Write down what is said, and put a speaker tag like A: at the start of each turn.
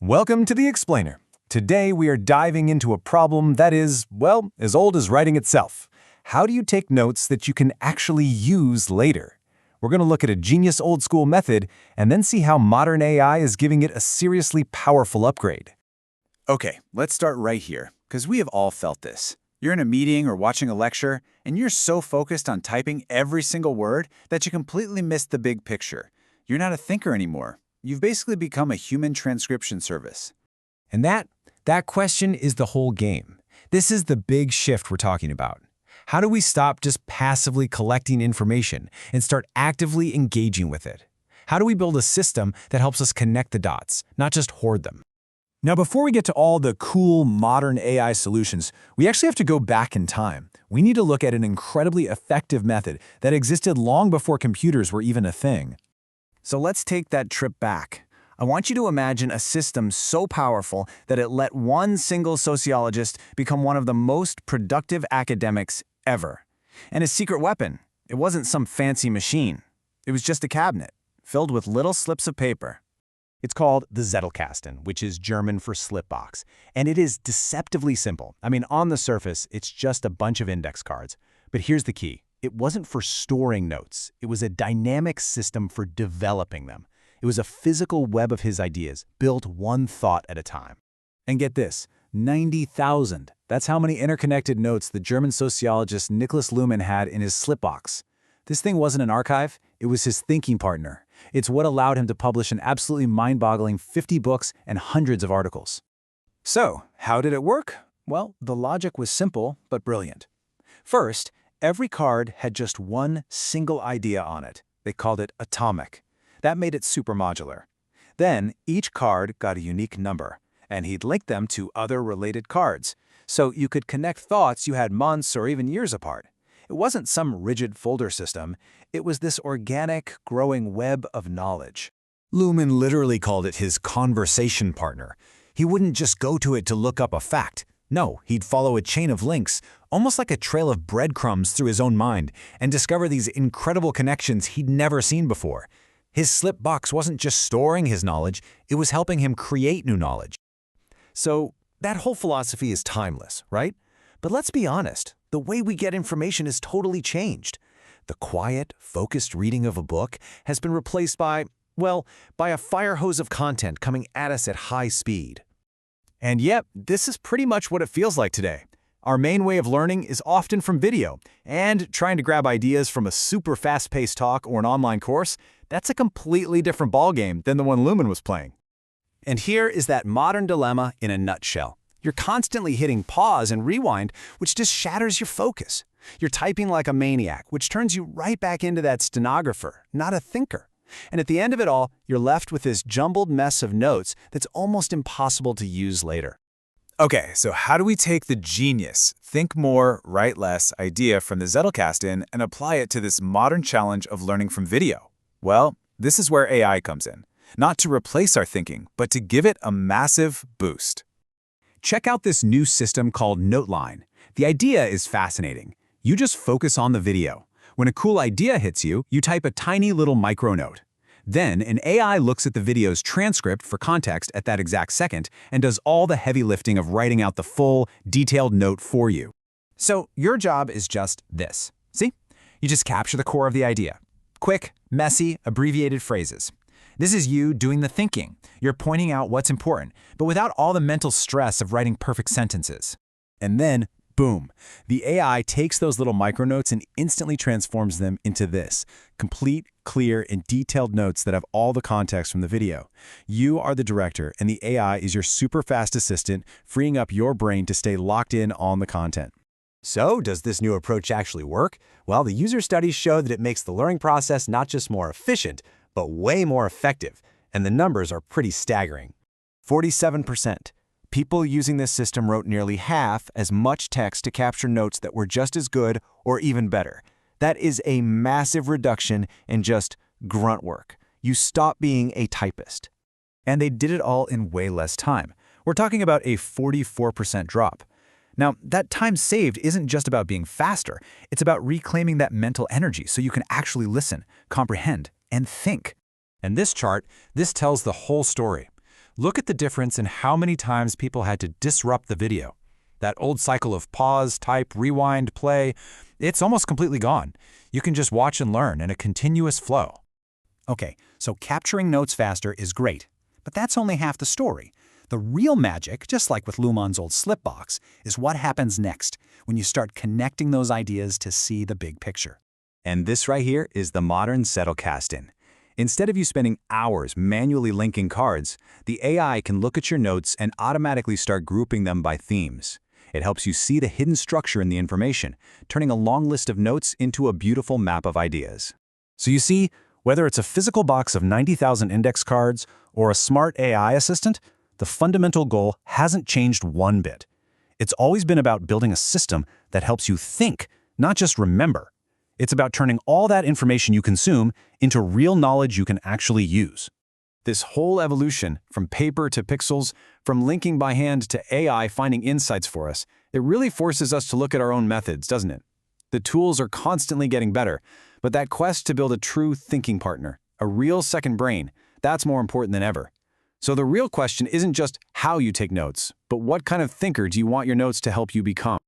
A: Welcome to the Explainer. Today we are diving into a problem that is, well, as old as writing itself. How do you take notes that you can actually use later? We're going to look at a genius old-school method and then see how modern AI is giving it a seriously powerful upgrade.
B: Okay, let's start right here, because we have all felt this. You're in a meeting or watching a lecture, and you're so focused on typing every single word that you completely miss the big picture. You're not a thinker anymore. You've basically become a human transcription service.
A: And that question is the whole game. This is the big shift we're talking about. How do we stop just passively collecting information and start actively engaging with it? How do we build a system that helps us connect the dots, not just hoard them? Now, before we get to all the cool, modern AI solutions, we actually have to go back in time. We need to look at an incredibly effective method that existed long before computers were even a thing.
B: So let's take that trip back. I want you to imagine a system so powerful that it let one single sociologist become one of the most productive academics ever. And his secret weapon, it wasn't some fancy machine. It was just a cabinet filled with little slips of paper.
A: It's called the Zettelkasten, which is German for slip box. And it is deceptively simple. I mean, on the surface, it's just a bunch of index cards. But here's the key. It wasn't for storing notes. It was a dynamic system for developing them. It was a physical web of his ideas, built one thought at a time.
B: And get this, 90,000. That's how many interconnected notes the German sociologist Niklas Luhmann had in his slipbox. This thing wasn't an archive, it was his thinking partner. It's what allowed him to publish an absolutely mind-boggling 50 books and hundreds of articles. So, how did it work? Well, the logic was simple but brilliant. First, every card had just one single idea on it. They called it atomic. That made it super modular. Then, each card got a unique number, and he'd link them to other related cards, so you could connect thoughts you had months or even years apart. It wasn't some rigid folder system. It was this organic, growing web of knowledge.
A: Luhmann literally called it his conversation partner. He wouldn't just go to it to look up a fact. No, he'd follow a chain of links, almost like a trail of breadcrumbs through his own mind, and discover these incredible connections he'd never seen before. His slip box wasn't just storing his knowledge, it was helping him create new knowledge.
C: So, that whole philosophy is timeless, right? But let's be honest, the way we get information has totally changed. The quiet, focused reading of a book has been replaced by a fire hose of content coming at us at high speed.
B: And yep, this is pretty much what it feels like today. Our main way of learning is often from video, and trying to grab ideas from a super fast-paced talk or an online course, that's a completely different ballgame than the one Luhmann was playing. And here is that modern dilemma in a nutshell. You're constantly hitting pause and rewind, which just shatters your focus. You're typing like a maniac, which turns you right back into that stenographer, not a thinker. And at the end of it all, you're left with this jumbled mess of notes that's almost impossible to use later. Okay, so how do we take the genius, think more, write less idea from the Zettelkasten and apply it to this modern challenge of learning from video? Well, this is where AI comes in. Not to replace our thinking, but to give it a massive boost. Check out this new system called Noteline. The idea is fascinating. You just focus on the video. When a cool idea hits you, you type a tiny little micronote. Then, an AI looks at the video's transcript for context at that exact second and does all the heavy lifting of writing out the full, detailed note for you. So, your job is just this. See? You just capture the core of the idea. Quick, messy, abbreviated phrases. This is you doing the thinking. You're pointing out what's important, but without all the mental stress of writing perfect sentences. And then, boom, the AI takes those little micronotes and instantly transforms them into this, complete, clear, and detailed notes that have all the context from the video. You are the director, and the AI is your super fast assistant, freeing up your brain to stay locked in on the content.
C: So, does this new approach actually work? Well, the user studies show that it makes the learning process not just more efficient, but way more effective, and the numbers are pretty staggering. 47%. People using this system wrote nearly half as much text to capture notes that were just as good or even better. That is a massive reduction in just grunt work. You stop being a typist.
B: And they did it all in way less time. We're talking about a 44% drop. Now, that time saved isn't just about being faster. It's about reclaiming that mental energy so you can actually listen, comprehend, and think.
A: And this chart, this tells the whole story.
D: Look at the difference in how many times people had to disrupt the video. That old cycle of pause, type, rewind, play, it's almost completely gone. You can just watch and learn in a continuous flow.
B: Okay, so capturing notes faster is great, but that's only half the story. The real magic, just like with Luhmann's old slipbox, is what happens next when you start connecting those ideas to see the big picture.
C: And this right here is the modern Zettelkasten. Instead of you spending hours manually linking cards, the AI can look at your notes and automatically start grouping them by themes. It helps you see the hidden structure in the information, turning a long list of notes into a beautiful map of ideas.
B: So you see, whether it's a physical box of 90,000 index cards or a smart AI assistant, the fundamental goal hasn't changed one bit. It's always been about building a system that helps you think, not just remember. It's about turning all that information you consume into real knowledge you can actually use. This whole evolution, from paper to pixels, from linking by hand to AI finding insights for us, it really forces us to look at our own methods, doesn't it? The tools are constantly getting better, but that quest to build a true thinking partner, a real second brain, that's more important than ever. So the real question isn't just how you take notes, but what kind of thinker do you want your notes to help you become?